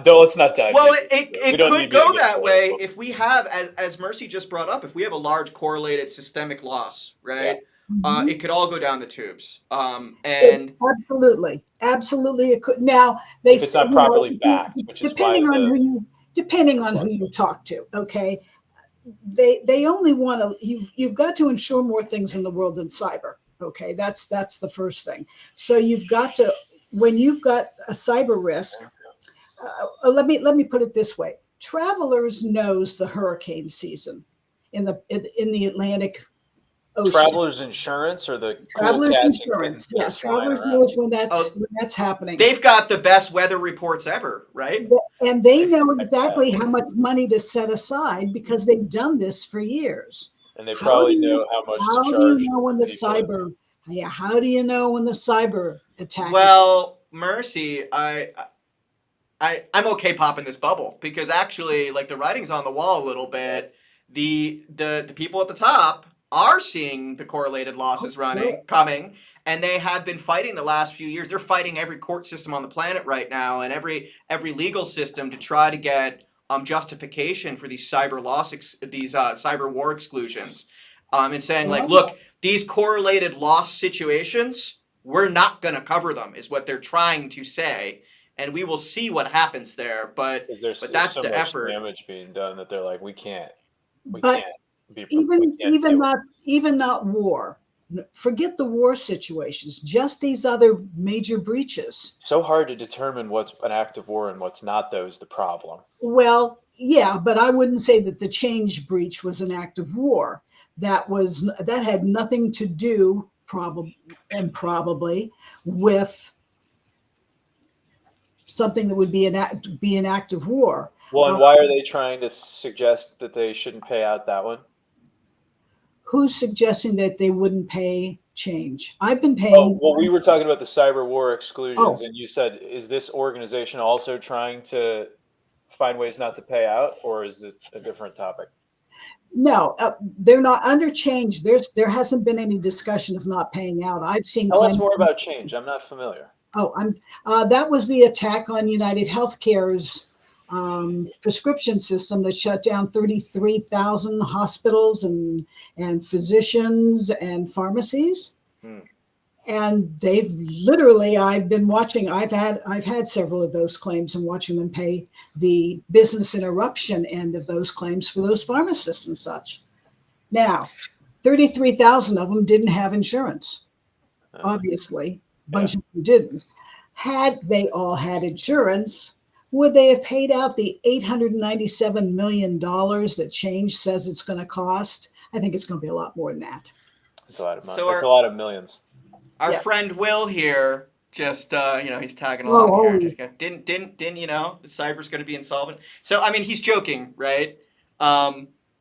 No, let's not dive. Well, it could go that way if we have, as Mercy just brought up, if we have a large correlated systemic loss, right? Yeah. It could all go down the tubes. And absolutely it could. Now they if it's not properly backed, which is depending on who you talk to. Okay, they only want to. You've got to insure more things in the world than cyber. Okay, that's the first thing. So you've got to, when you've got a cyber risk. Let me put it this way: Travelers knows the hurricane season in the Atlantic Ocean. Travelers Insurance or the Travelers Insurance? Yes, Travelers knows when that's happening. They've got the best weather reports ever, right? And they know exactly how much money to set aside because they've done this for years. And they probably know how much to charge. How do you know when the cyber? Yeah, how do you know when the cyber attack? Well, Mercy, I'm okay popping this bubble because actually, like, the writing's on the wall a little bit. The people at the top are seeing the correlated losses coming, and they have been fighting the last few years. They're fighting every court system on the planet right now, and every legal system to try to get justification for these cyber cyber war exclusions, and saying like, look, these correlated loss situations, we're not going to cover them, is what they're trying to say. And we will see what happens there, but that's so the much effort. Damage being done that they're like, we can't be even not war. Forget the war situations. Just these other major breaches. So hard to determine what's an act of war and what's not. Though is the problem. Well, yeah, but I wouldn't say that the Change breach was an act of war. That had nothing to do probably with something that would be an act of war. Well, and why are they trying to suggest that they shouldn't pay out that one? Who's suggesting that they wouldn't pay Change? I've been paying. Oh, well, we were talking about the cyber war exclusions, and you said, is this organization also trying to find ways not to pay out, or is it a different topic? No, they're not under Change. There hasn't been any discussion of not paying out. I've seen. Tell us more about Change. I'm not familiar. Oh, that was the attack on United Healthcare's prescription system that shut down 33,000 hospitals and physicians and pharmacies. And they've literally, I've been watching. I've had several of those claims and watching them pay the business interruption end of those claims for those pharmacists and such. Now, 33,000 of them didn't have insurance, obviously. A bunch of them didn't. Had they all had insurance, would they have paid out the $897 million that Change says it's going to cost? I think it's going to be a lot more than that. It's a lot of money. It's a lot of millions. Our friend Will here just he's tagging along here. Just didn't the cyber's going to be insolvent? So I mean, he's joking, right?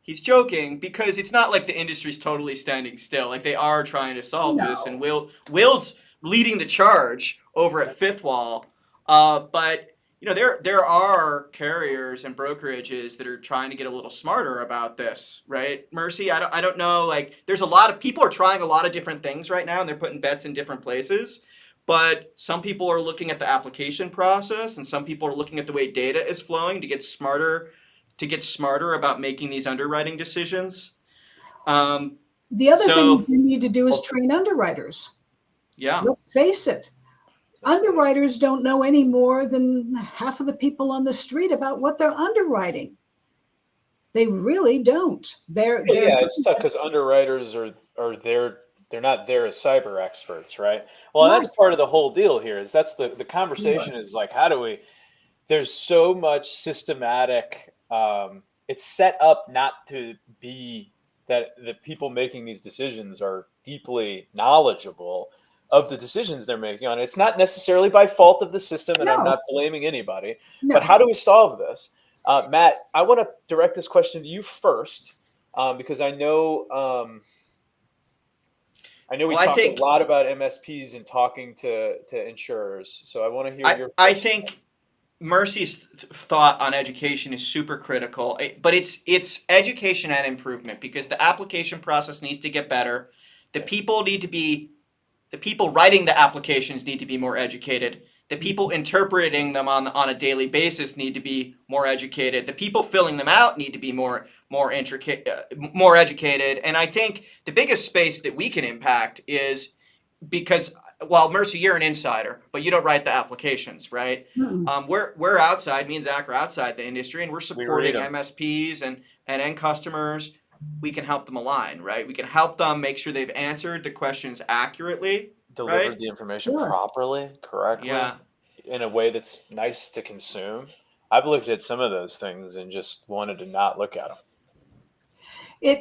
he's joking because it's not like the industry's totally standing still. Like they are trying to solve this, and Will's leading the charge over at Fifth Wall. But you know, there are carriers and brokerages that are trying to get a little smarter about this, right? Mercy, I don't know. Like, there's a lot of people are trying a lot of different things right now, and they're putting bets in different places. But some people are looking at the application process, and some people are looking at the way data is flowing to get smarter about making these underwriting decisions. The other thing we need to do is train underwriters. Yeah. Let's face it. Underwriters don't know any more than half of the people on the street about what they're underwriting. They really don't. It's tough because underwriters are there. They're not there as cyber experts, right? Well, and that's part of the whole deal here. Is that's the conversation is like, how do we? There's so much systematic. It's set up not to be that the people making these decisions are deeply knowledgeable of the decisions they're making on it. It's not necessarily by fault of the system, and I'm not blaming anybody. But how do we solve this? Matt, I want to direct this question to you first, because I know we talked a lot about MSPs and talking to insurers. So I want to hear your. I think Mercy's thought on education is super critical, but it's education and improvement, because the application process needs to get better. The people writing the applications need to be more educated. The people interpreting them on a daily basis need to be more educated. The people filling them out need to be more educated. And I think the biggest space that we can impact is because, well, Mercy, you're an insider, but you don't write the applications, right? Mm-hmm. We're outside. Me and Zach are outside the industry, and we're supporting MSPs and end customers. We can help them align, right? We can help them make sure they've answered the questions accurately, delivered the information properly, correctly, in a way that's nice to consume. I've looked at some of those things and just wanted to not look at them.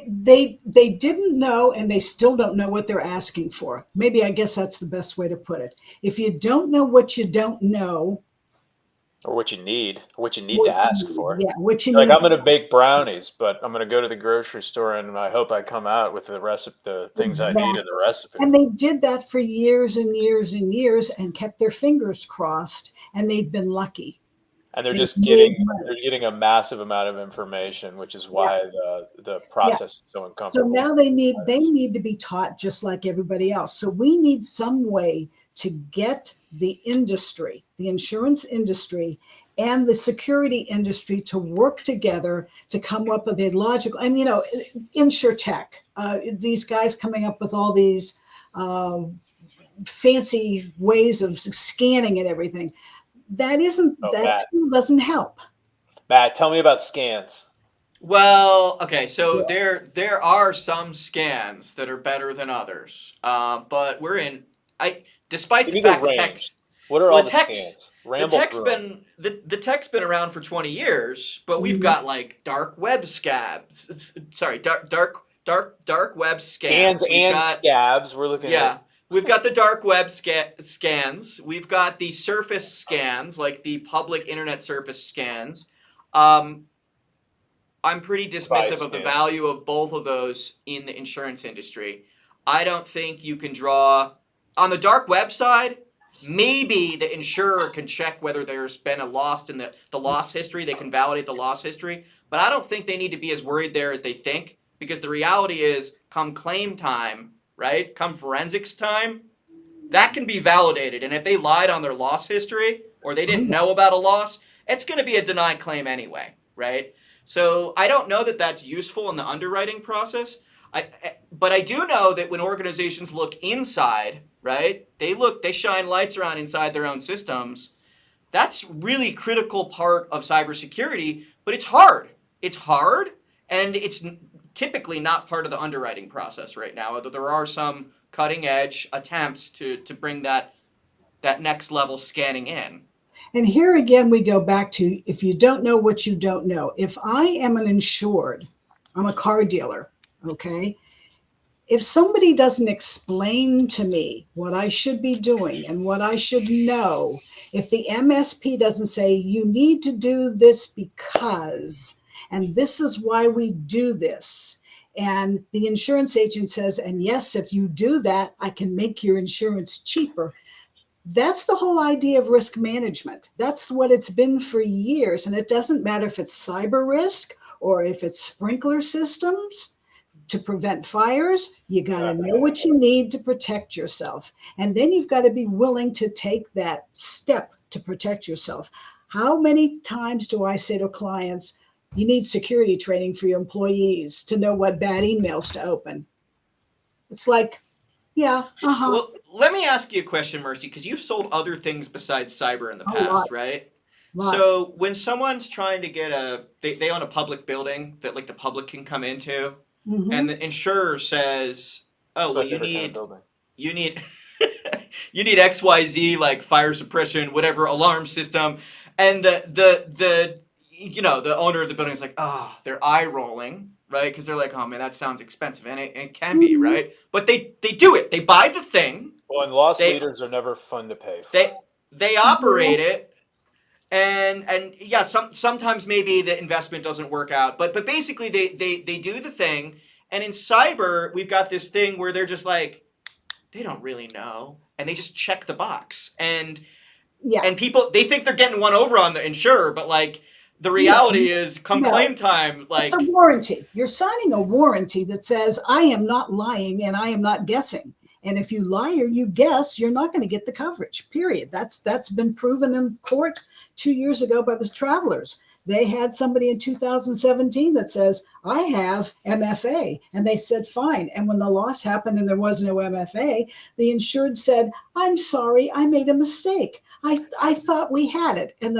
They didn't know, and they still don't know what they're asking for. Maybe, I guess that's the best way to put it. If you don't know what you don't know, or what you need to ask for. Yeah, what you need. Like, I'm going to bake brownies, but I'm going to go to the grocery store, and I hope I come out with the recipe, the things I need in the recipe. And they did that for years and years and years, and kept their fingers crossed, and they've been lucky. And they're just getting a massive amount of information, which is why the process is so uncomfortable. So now they need to be taught just like everybody else. So we need some way to get the industry, the insurance industry, and the security industry to work together to come up with a logical, and InsurTech, these guys coming up with all these fancy ways of scanning and everything. That still doesn't help. Matt, tell me about scans. Well, okay, so there are some scans that are better than others, but despite the fact the tech's. What are all the scans? The tech's been around for 20 years, but we've got like dark web scabs. Sorry, dark web scans. Scabs. We're looking at. We've got the dark web scans. We've got the surface scans, like the public internet surface scans. I'm pretty dismissive of the value of both of those in the insurance industry. I don't think you can draw on the dark web side. Maybe the insurer can check whether there's been a loss in the loss history. They can validate the loss history. But I don't think they need to be as worried there as they think, because the reality is, come claim time, right? Come forensics time, that can be validated. And if they lied on their loss history or they didn't know about a loss, it's going to be a denied claim anyway, right? So I don't know that that's useful in the underwriting process. But I do know that when organizations look inside, right, they shine lights around inside their own systems. That's really critical part of cybersecurity, but it's hard. It's hard, and it's typically not part of the underwriting process right now, although there are some cutting edge attempts to bring that next level scanning in. And here again, we go back to, if you don't know what you don't know. If I am an insured, I'm a car dealer, okay? If somebody doesn't explain to me what I should be doing and what I should know, if the MSP doesn't say, you need to do this because, And this is why we do this. And the insurance agent says, and yes, if you do that, I can make your insurance cheaper. That's the whole idea of risk management. That's what it's been for years. And it doesn't matter if it's cyber risk or if it's sprinkler systems to prevent fires. You got to know what you need to protect yourself. And then you've got to be willing to take that step to protect yourself. How many times do I say to clients, you need security training for your employees to know what bad emails to open? It's like, yeah, Well, let me ask you a question, Mercy, because you've sold other things besides cyber in the past, right? Lots. So when someone's trying to get they own a public building that like the public can come into, and the insurer says, oh, well, you need you need XYZ, like fire suppression, whatever, alarm system, and the the owner of the building is like, oh, they're eye rolling, right? Because they're like, oh man, that sounds expensive, and it can be, right? But they do it. They buy the thing. Well, and loss leaders are never fun to pay for. They operate it, and yeah, sometimes maybe the investment doesn't work out, but basically they do the thing. And in cyber, we've got this thing where they're just like, they don't really know, and they just check the box, and people, they think they're getting one over on the insurer, but like the reality is, come claim time, like it's a warranty. You're signing a warranty that says I am not lying and I am not guessing. And if you lie or you guess, you're not going to get the coverage. Period. That's been proven in court 2 years ago by the Travelers. They had somebody in 2017 that says, I have MFA. And they said, fine. And when the loss happened and there was no MFA, the insured said, I'm sorry, I made a mistake. I thought we had it. And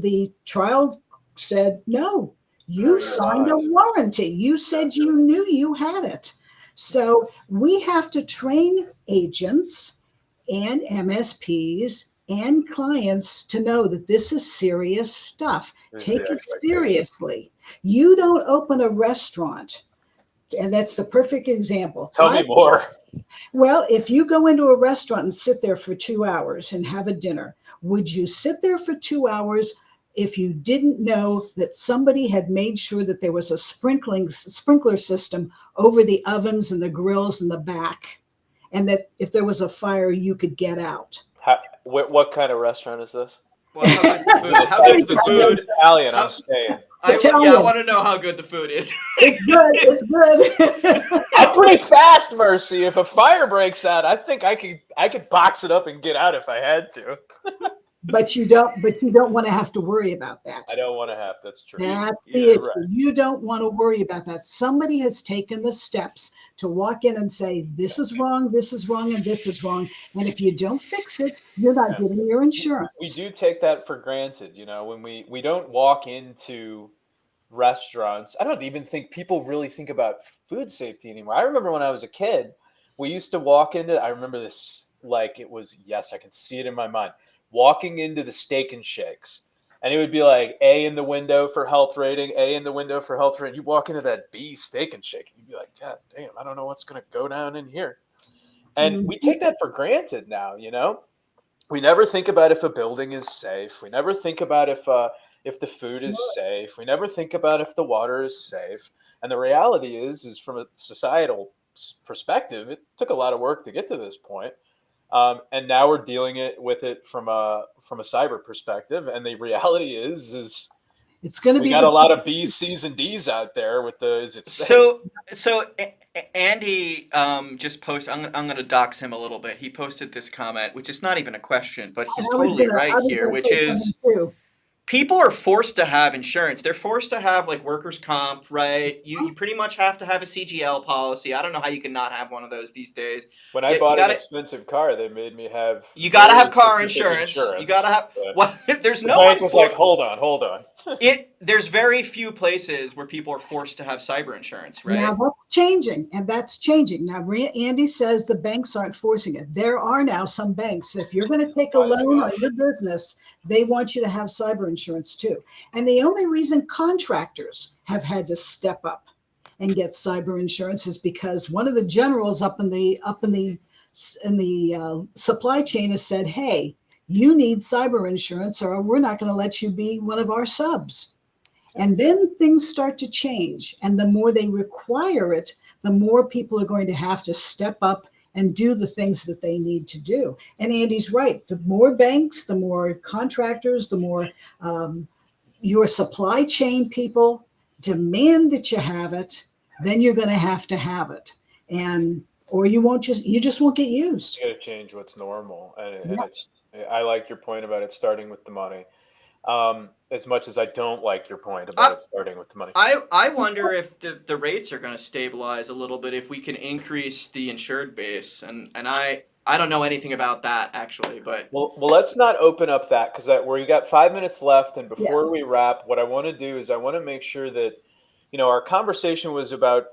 the trial said, no, you signed a warranty. You said you knew you had it. So we have to train agents and MSPs and clients to know that this is serious stuff. Take it seriously. You don't open a restaurant, and that's the perfect example. Tell me more. Well, if you go into a restaurant and sit there for 2 hours and have a dinner, would you sit there for 2 hours if you didn't know that somebody had made sure that there was a sprinkler system over the ovens and the grills in the back, and that if there was a fire, you could get out? What kind of restaurant is this? Well, how good's the food? Italian, I'm saying. I want to know how good the food is. It's good. It's good. I'm pretty fast, Mercy. If a fire breaks out, I think I could box it up and get out if I had to. But you don't want to have to worry about that. I don't want to have. That's true. That's the issue. Right. You don't want to worry about that. Somebody has taken the steps to walk in and say, this is wrong, and this is wrong. And if you don't fix it, you're not getting your insurance. We do take that for granted. When we don't walk into restaurants, I don't even think people really think about food safety anymore. I remember when I was a kid, we used to walk into, I remember this like it was, yes, I can see it in my mind. Walking into the Steak and Shakes, and it would be like A in the window for health rating, A in the window for health rating. You walk into that B Steak and Shake, and you'd be like, God damn, I don't know what's going to go down in here. And we take that for granted now, We never think about if a building is safe. We never think about if the food is safe. We never think about if the water is safe. And the reality is from a societal perspective, it took a lot of work to get to this point. And now we're dealing with it from a cyber perspective, and the reality is it's going to be got a lot of B's, C's, and D's out there with the is it safe? So Andy just posted. I'm going to dox him a little bit. He posted this comment, which is not even a question, but he's totally right here, which is people are forced to have insurance. They're forced to have like workers' comp, right? You pretty much have to have a CGL policy. I don't know how you can not have one of those these days. When I bought an expensive car, they made me have. You got to have car insurance. You got to have. Well, there's no. The bank was like, hold on. There's very few places where people are forced to have cyber insurance, right? Now that's changing. Now Andy says the banks aren't forcing it. There are now some banks. If you're going to take a loan on your business, they want you to have cyber insurance too. And the only reason contractors have had to step up and get cyber insurance is because one of the generals up in the supply chain has said, "Hey, you need cyber insurance, or we're not going to let you be one of our subs." And then things start to change. And the more they require it, the more people are going to have to step up and do the things that they need to do. And Andy's right. The more banks, the more contractors, the more your supply chain people demand that you have it, then you're going to have it. And or you just won't get used. You got to change what's normal, and Yeah. it's. I like your point about it starting with the money. As much as I don't like your point about it starting with the money. I wonder if the rates are going to stabilize a little bit if we can increase the insured base, and I don't know anything about that actually, but Well, let's not open up that because we got 5 minutes left, and Yeah. before we wrap, what I want to do is I want to make sure that our conversation was about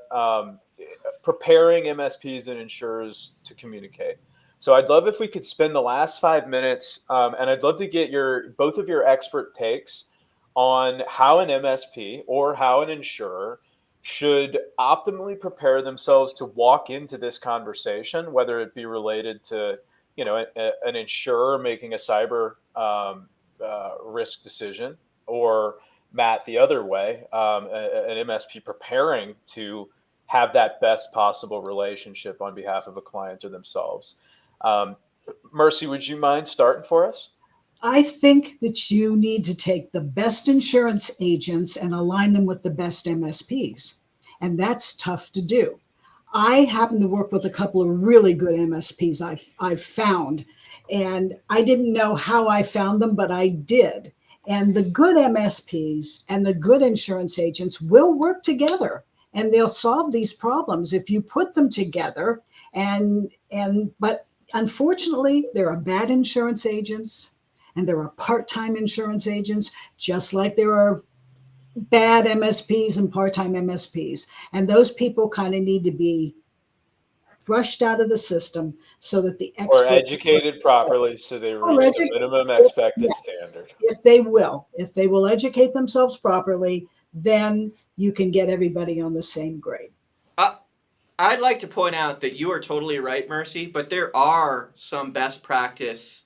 preparing MSPs and insurers to communicate. So I'd love if we could spend the last 5 minutes, and I'd love to get both of your expert takes on how an MSP or how an insurer should optimally prepare themselves to walk into this conversation, whether it be related to an insurer making a cyber risk decision, or Matt the other way, an MSP preparing to have that best possible relationship on behalf of a client or themselves. Mercy, would you mind starting for us? I think that you need to take the best insurance agents and align them with the best MSPs. And that's tough to do. I happen to work with a couple of really good MSPs I've found. And I didn't know how I found them, but I did. And the good MSPs and the good insurance agents will work together, and they'll solve these problems if you put them together. But unfortunately, there are bad insurance agents and there are part-time insurance agents, just like there are bad MSPs and part-time MSPs. And those people kind of need to be brushed out of the system so that the Or experts educated properly so they or reach the minimum expected yes, standard. if they will educate themselves properly, then you can get everybody on the same grade. I'd like to point out that you are totally right, Mercy, but there are some best practice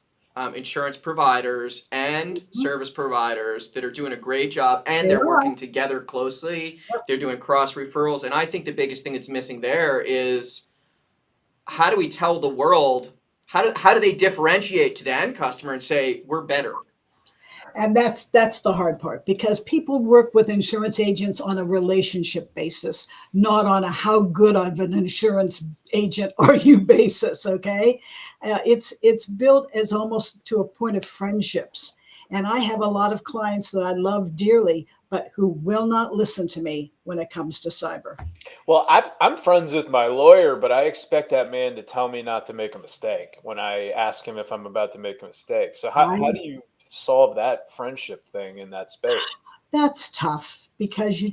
insurance providers and service providers that are doing a great job, and they're working together closely. They're doing cross referrals, and I think the biggest thing that's missing there is how do we tell the world, how do they differentiate to the end customer and say we're better? And that's the hard part, because people work with insurance agents on a relationship basis, not on a how good of an insurance agent are you basis. Okay, it's built as almost to a point of friendships. And I have a lot of clients that I love dearly, but who will not listen to me when it comes to cyber. Well, I'm friends with my lawyer, but I expect that man to tell me not to make a mistake when I ask him if I'm about to make a mistake. So how do you solve that friendship thing in that space? That's tough, because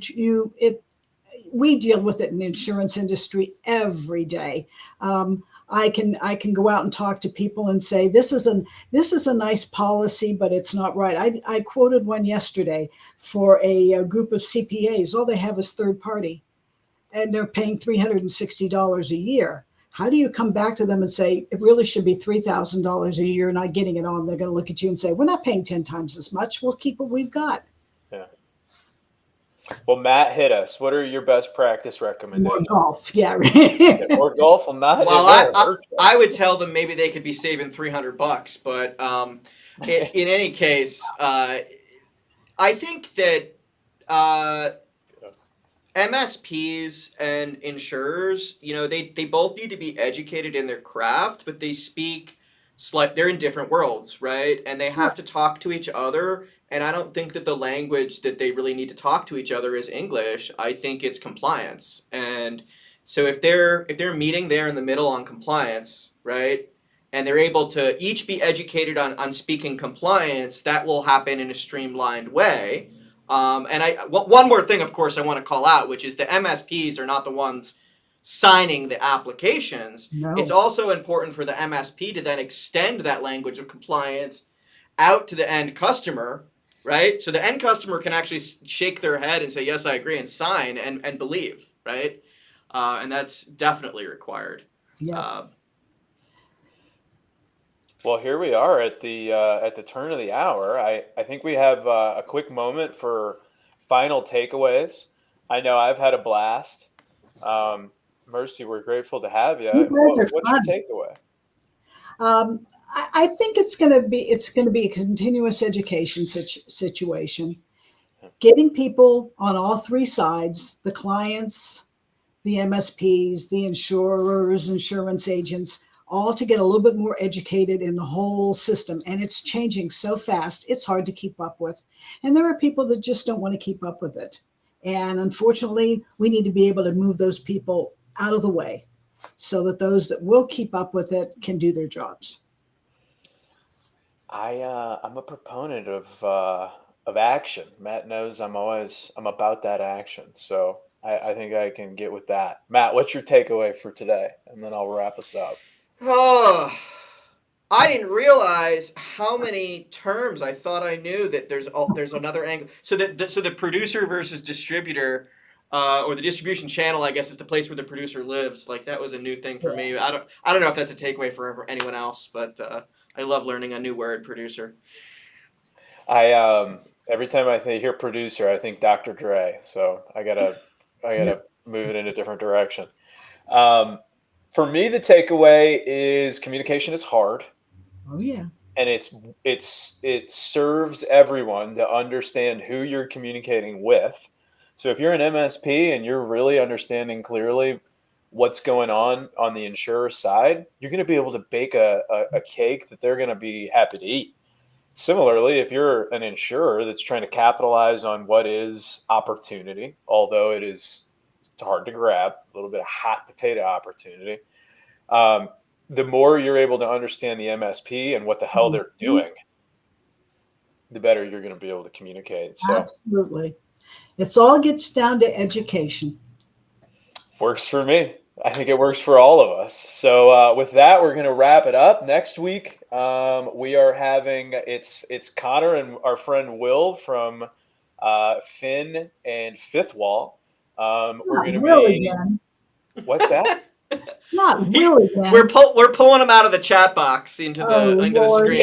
we deal with it in the insurance industry every day. I can go out and talk to people and say, this is a nice policy, but it's not right. I quoted one yesterday for a group of CPAs. All they have is third party, and they're paying $360 a year. How do you come back to them and say it really should be $3,000 a year, not getting it on? They're going to look at you and say, we're not paying 10 times as much. We'll keep what we've got. Yeah. Well, Matt, hit us. What are your best practice recommendations? More golf, yeah. More golf will not. Well, I would tell them maybe they could be saving $300, but in any case, I think that MSPs and insurers, they both need to be educated in their craft, but they're in different worlds, right? And they have to talk to each other. And I don't think that the language that they really need to talk to each other is English. I think it's compliance. And so if they're meeting there in the middle on compliance, right, and they're able to each be educated on speaking compliance, that will happen in a streamlined way. One more thing, of course, I want to call out, which is the MSPs are not the ones signing the applications. No. It's also important for the MSP to then extend that language of compliance out to the end customer, right? So the end customer can actually shake their head and say, yes, I agree, and sign and believe, right? And that's definitely required. Yeah. Well, here we are at the turn of the hour. I think we have a quick moment for final takeaways. I know I've had a blast. Mercy, we're grateful to have you. You guys are What's your fun. takeaway? I think it's going to be a continuous education situation, getting people on all three sides, the clients, the MSPs, the insurers, insurance agents, all to get a little bit more educated in the whole system. And it's changing so fast, it's hard to keep up with. And there are people that just don't want to keep up with it. And unfortunately, we need to be able to move those people out of the way so that those that will keep up with it can do their jobs. I'm a proponent of action. Matt knows I'm about that action. So I think I can get with that. Matt, what's your takeaway for today? And then I'll wrap us up. Oh, I didn't realize how many terms I thought I knew. That there's another angle. So the producer versus distributor, or the distribution channel, I guess, is the place where the producer lives. Like, that was a new thing for me. I don't know if that's a takeaway for anyone else, but I love learning a new word, producer. Every time I hear producer, I think Dr. Dre. So I gotta move it in a different direction. For me, the takeaway is communication is hard. Oh, yeah. And it serves everyone to understand who you're communicating with. So if you're an MSP and you're really understanding clearly what's going on the insurer side, you're going to be able to bake a cake that they're going to be happy to eat. Similarly, if you're an insurer that's trying to capitalize on what is opportunity, although it is hard to grab, a little bit of hot potato opportunity, the more you're able to understand the MSP and what the hell they're doing, the better you're going to be able to communicate. So Absolutely. It's all gets down to education. works for me. I think it works for all of us. So with that, we're going to wrap it up. Next week, we are having it's Connor and our friend Will from Finn and Fifth Wall. We're going to be. Again. What's that? Not Will again. We're pulling him out of the chat box into the screen.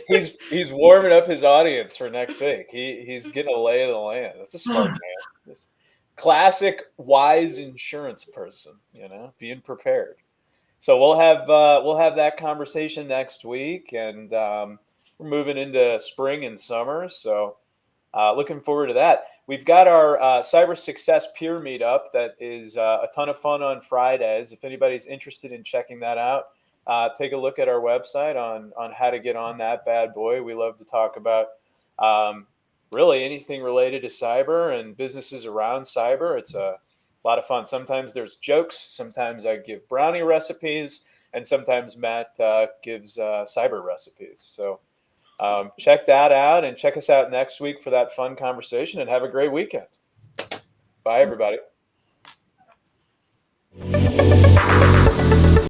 Yeah, he's warming up his audience for next week. He's getting a lay of the land. That's a smart man. This classic wise insurance person, being prepared. So we'll have that conversation next week, and we're moving into spring and summer. So looking forward to that. We've got our Cyber Success Peer Meetup that is a ton of fun on Fridays. If anybody's interested in checking that out, take a look at our website on how to get on that bad boy. We love to talk about really anything related to cyber and businesses around cyber. It's a lot of fun. Sometimes there's jokes. Sometimes I give brownie recipes, and sometimes Matt gives cyber recipes. So check that out, and check us out next week for that fun conversation, and have a great weekend. Bye, everybody.